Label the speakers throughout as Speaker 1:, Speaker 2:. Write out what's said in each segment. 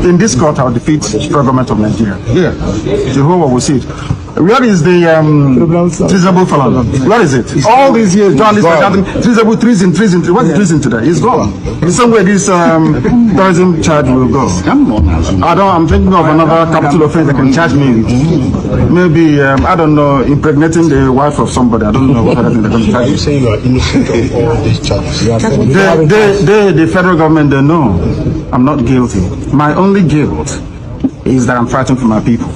Speaker 1: In this court, I'll defeat the government of Nigeria. Yeah, Jehovah will see it. Where is the treasonable felon? Where is it? All these years, journalists are shouting, treasonable, treason. What's treason today? It's gone. In some way, this terrorism charge will go. I'm thinking of another capital offense that can charge me with. Maybe, I don't know, impregnating the wife of somebody. I don't know what other thing they're going to charge.
Speaker 2: You say you are innocent of all these charges?
Speaker 1: The federal government, they know I'm not guilty. My only guilt is that I'm fighting for my people.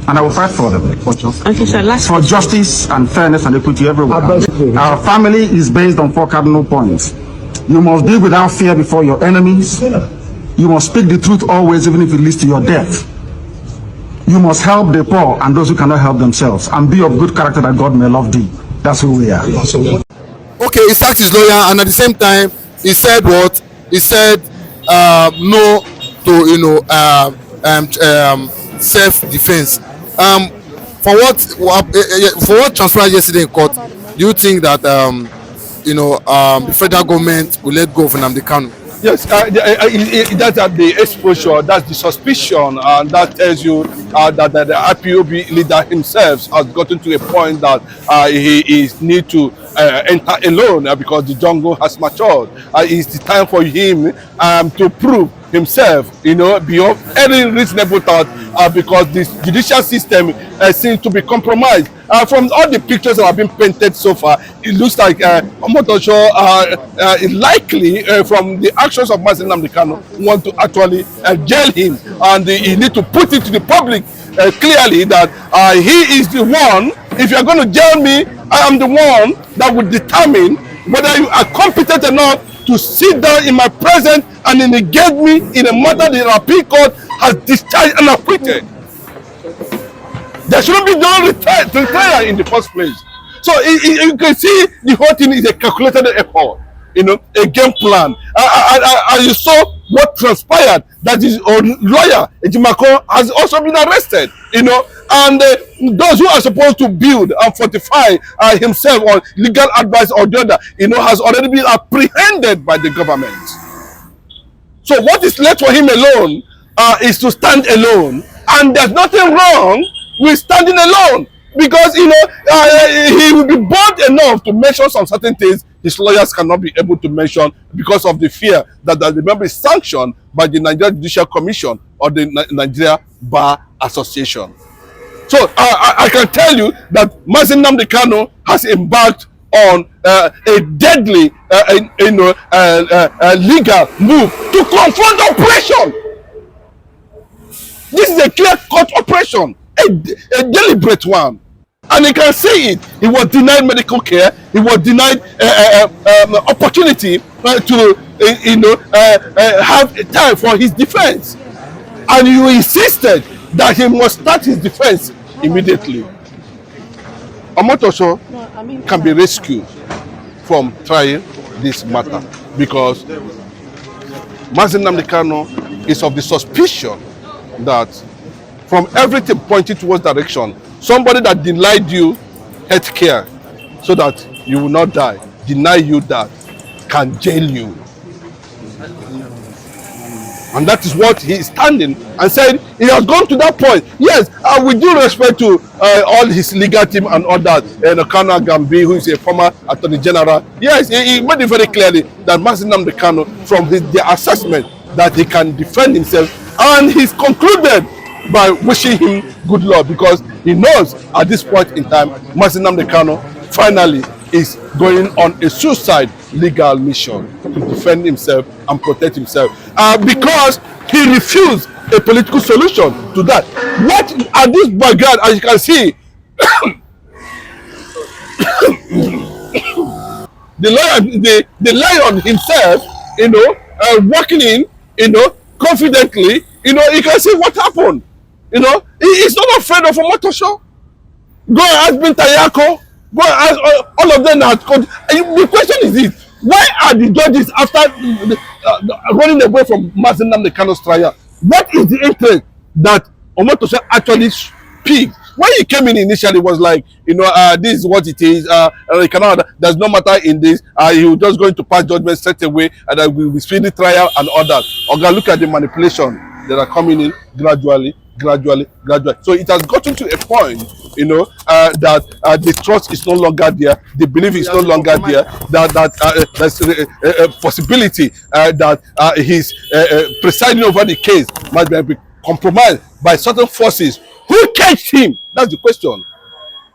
Speaker 1: And I will fight for them. For justice and fairness and equity everywhere. Our family is based on 4 cardinal points. You must be without fear before your enemies. You must speak the truth always, even if it leads to your death. You must help the poor and those who cannot help themselves. And be of good character that God may love thee. That's who we are.
Speaker 3: Okay, he sacked his lawyer, and at the same time, he said what? He said no to, self-defense. For what transpired yesterday in court, do you think that the federal government will let go of Nnamdi Kanu?
Speaker 4: Yes, that's the exposure, that's the suspicion, and that tells you that the IPOB leader himself has gotten to a point that he is need to enter alone because the jungle has matured. It's the time for him to prove himself, beyond any reasonable thought, because the judicial system seems to be compromised. From all the pictures that have been painted so far, it looks like Omotosho is likely, from the actions of Mazi Nnamdi Kanu, want to actually jail him, and he need to put it to the public clearly that he is the one. If you are going to jail me, I am the one that will determine whether you are competent enough to sit down in my presence and engage me in a matter the appeal court has discharged and acquitted. There shouldn't be no retrial in the first place. So you can see the whole thing is a calculated effort, a game plan. And you saw what transpired, that his own lawyer, Ejimako, has also been arrested, and those who are supposed to build and fortify himself on legal advice or the other, has already been apprehended by the government. So what is left for him alone is to stand alone, and there's nothing wrong with standing alone, because he will be bold enough to mention some certain things his lawyers cannot be able to mention because of the fear that the member is sanctioned by the Nigeria Judicial Commission or the Nigeria Bar Association. So I can tell you that Mazi Nnamdi Kanu has embarked on a deadly legal move to confront operation. This is a clear-cut operation, a deliberate one. And you can see it. He was denied medical care. He was denied opportunity to have time for his defense. And you insisted that he must start his defense immediately. Omotosho can be rescued from trying this matter because Mazi Nnamdi Kanu is of the suspicion that from everything pointing towards direction, somebody that denied you health care so that you will not die, deny you that, can jail you. And that is what he is standing and said he has gone to that point. Yes, with due respect to all his legal team and all that, Kanu Gambi, who is a former Attorney General, yes, he made it very clearly that Mazi Nnamdi Kanu, from their assessment, that he can defend himself, and he's concluded by wishing him good luck because he knows at this point in time, Mazi Nnamdi Kanu finally is going on a suicide legal mission to defend himself and protect himself because he refused a political solution to that. What at this background, as you can see, the lion himself, walking in, confidently, you can see what happened. He's not afraid of Omotosho. Go and ask Bintayako. Go and ask all of them. The question is this: why are the judges, after running away from Mazi Nnamdi Kanu's trial, what is the interest that Omotosho actually speaks? When he came in initially, was like, this is what it is. There's no matter in this. He was just going to pass judgment straight away, and we will speed the trial and all that. Okay, look at the manipulation. that are coming in gradually. So it has gotten to a point, that the trust is no longer there, the belief is no longer there, that there's a possibility that he's presiding over the case might be compromised by certain forces. Who caged him? That's the question.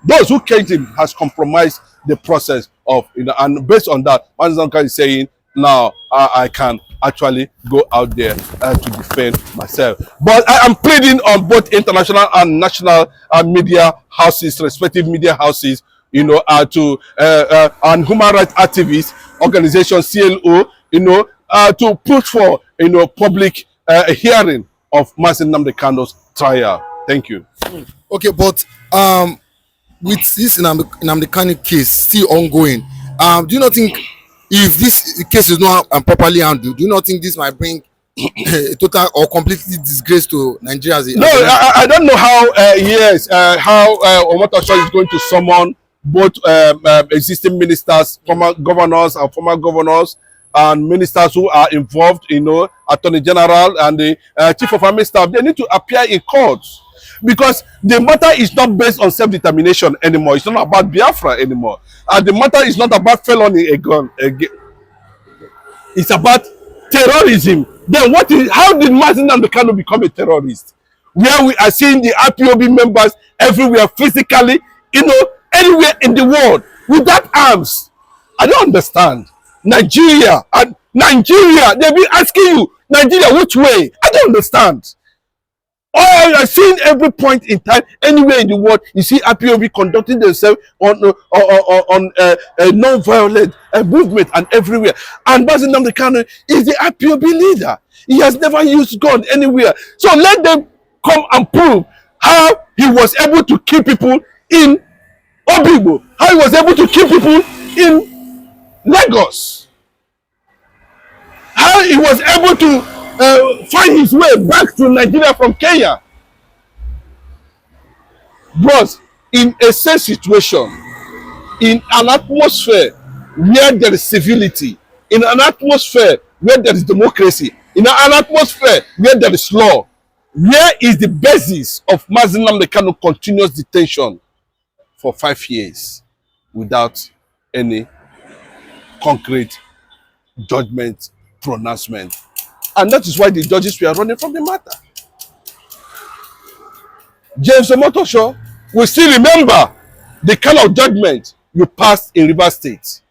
Speaker 4: Those who caged him has compromised the process of, and based on that, Mazi Nnamdi Kanu is saying, now I can actually go out there to defend myself. But I am pleading on both international and national media houses, respective media houses, to and human rights activists, organizations, CLO, to push for public hearing of Mazi Nnamdi Kanu's trial. Thank you.
Speaker 3: Okay, but with this Nnamdi Kanu case still ongoing, do you not think, if this case is not properly handled, do you not think this might bring a total or completely disgrace to Nigeria?
Speaker 4: No, I don't know how. How Omotosho is going to summon both existing ministers, former governors, and ministers who are involved. Attorney General and the Chief of Army Staff. They need to appear in court, because the matter is not based on self-determination anymore. It's not about Biafra anymore. And the matter is not about felony again. It's about terrorism. Then how did Mazi Nnamdi Kanu become a terrorist? Where we are seeing the IPOB members everywhere physically, anywhere in the world without arms. I don't understand. Nigeria, they've been asking you, Nigeria, which way? I don't understand. Oh, you are seeing every point in time, anywhere in the world, you see IPOB conducting themselves on a non-violent movement and everywhere. And Mazi Nnamdi Kanu is the IPOB leader. He has never used gun anywhere. So let them come and prove how he was able to kill people in Obigbo, how he was able to kill people in Lagos, how he was able to find his way back to Nigeria from Kenya. But in a safe situation, in an atmosphere where there is civility, in an atmosphere where there is democracy, in an atmosphere where there is law, where is the basis of Mazi Nnamdi Kanu continuous detention for 5 years without any concrete judgment, pronouncement? And that is why the judges were running from the matter. James Omotosho will still remember the kind of judgment you passed in Rivers State.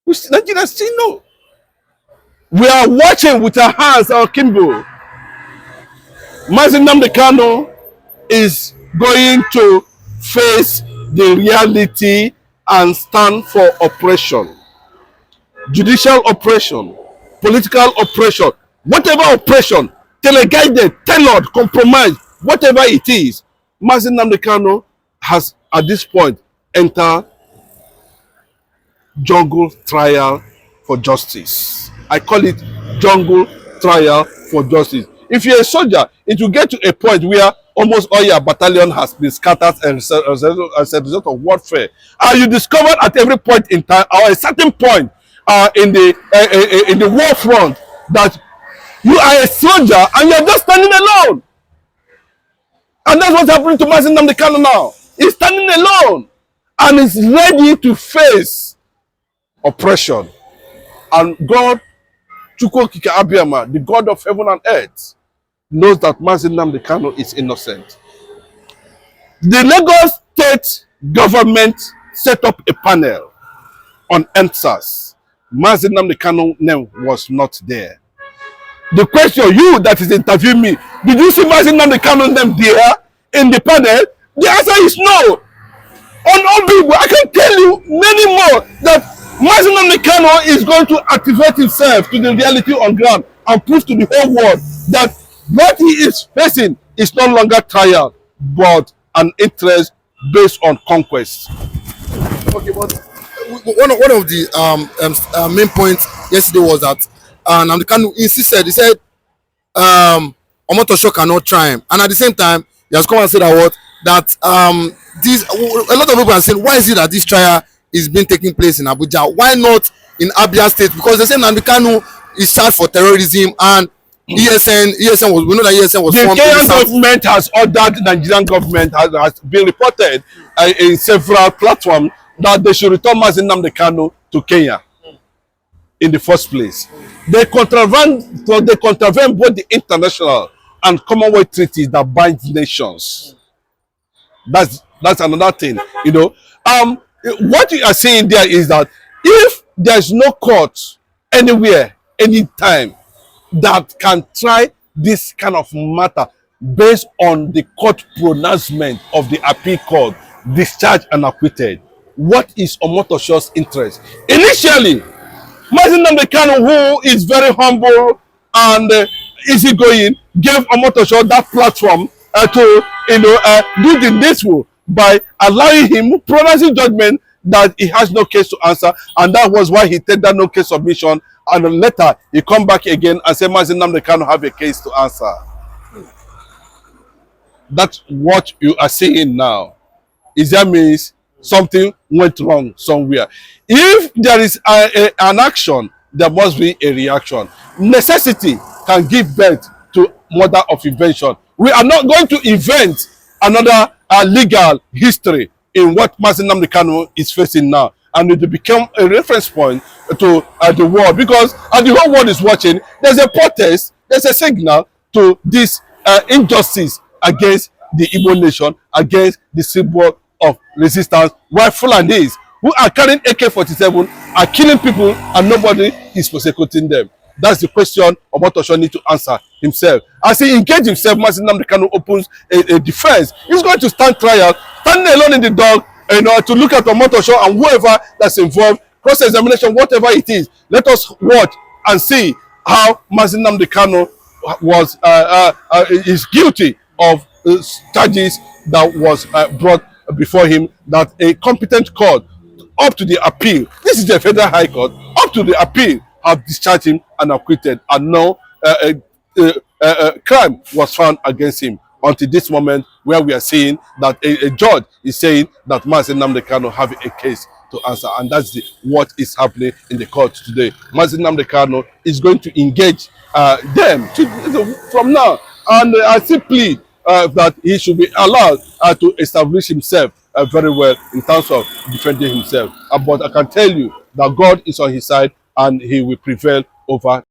Speaker 4: Nigerians still know. We are watching with our hands, our Kimbo. Mazi Nnamdi Kanu is going to face the reality and stand for oppression. Judicial oppression, political oppression, whatever oppression, teleguided, tailored, compromised, whatever it is, Mazi Nnamdi Kanu has at this point entered jungle trial for justice. I call it jungle trial for justice. If you're a soldier, it will get to a point where almost all your battalion has been scattered as a result of warfare. And you discover at every point in time, or a certain point in the war front, that you are a soldier and you're just standing alone. And that's what's happening to Mazi Nnamdi Kanu now. He's standing alone and is ready to face oppression. And God, Chukwu Okike Abiyama, the God of heaven and earth, knows that Mazi Nnamdi Kanu is innocent. The Lagos state government set up a panel on answers. Mazi Nnamdi Kanu's name was not there. The question, you that is interviewing me, did you see Mazi Nnamdi Kanu's name there in the panel? The answer is no. On Obigbo, I can tell you many more that Mazi Nnamdi Kanu is going to activate himself to the reality on ground and prove to the whole world that what he is facing is no longer trial, but an interest based on conquest.
Speaker 3: Okay, but one of the main points yesterday was that Nnamdi Kanu insisted. He said Omotosho cannot try him, and at the same time, he has come and said that a lot of people are saying, why is it that this trial is being taking place in Abuja? Why not in Abia State? Because they say Nnamdi Kanu is charged for terrorism, and ESN was, we know that ESN was
Speaker 4: the
Speaker 3: formed.
Speaker 4: Kenyan government has ordered, the Nigerian government has been reported in several platforms that they should return Mazi Nnamdi Kanu to Kenya in the first place. They contravene both the international and Commonwealth treaties that bind nations. That's another thing, you know. What you are saying there is that if there is no court anywhere, anytime that can try this kind of matter based on the court pronouncement of the appeal court, discharged and acquitted, what is Omotosho's interest? Initially, Mazi Nnamdi Kanu, who is very humble and easygoing, gave Omotosho that platform to, you know, do the needful by allowing him pronouncing judgment that he has no case to answer, and that was why he tendered no case submission. And later he come back again and say Mazi Nnamdi Kanu have a case to answer. That's what you are saying now. Is that means something went wrong somewhere. If there is an action, there must be a reaction. Necessity can give birth to mother of invention. We are not going to invent another legal history in what Mazi Nnamdi Kanu is facing now, and it will become a reference point to the world, because the whole world is watching. There's a protest, there's a signal to this injustice against the Igbo nation, against the symbol of resistance, while Fulanis who are carrying AK-47 are killing people and nobody is prosecuting them. That's the question Omotosho needs to answer himself. As he engages himself, Mazi Nnamdi Kanu opens a defense. He's going to stand trial, standing alone in the dark, you know, to look at Omotosho and whoever that's involved, cross-examination, whatever it is. Let us watch and see how Mazi Nnamdi Kanu was is guilty of charges that was brought before him, that a competent court up to the appeal, this is the Federal High Court, up to the appeal, have discharged him and acquitted, and no crime was found against him until this moment, where we are seeing that a judge is saying that Mazi Nnamdi Kanu have a case to answer, and that's what is happening in the court today. Mazi Nnamdi Kanu is going to engage them from now, and I simply that he should be allowed to establish himself very well in terms of defending himself. But I can tell you that God is on his side and he will prevail over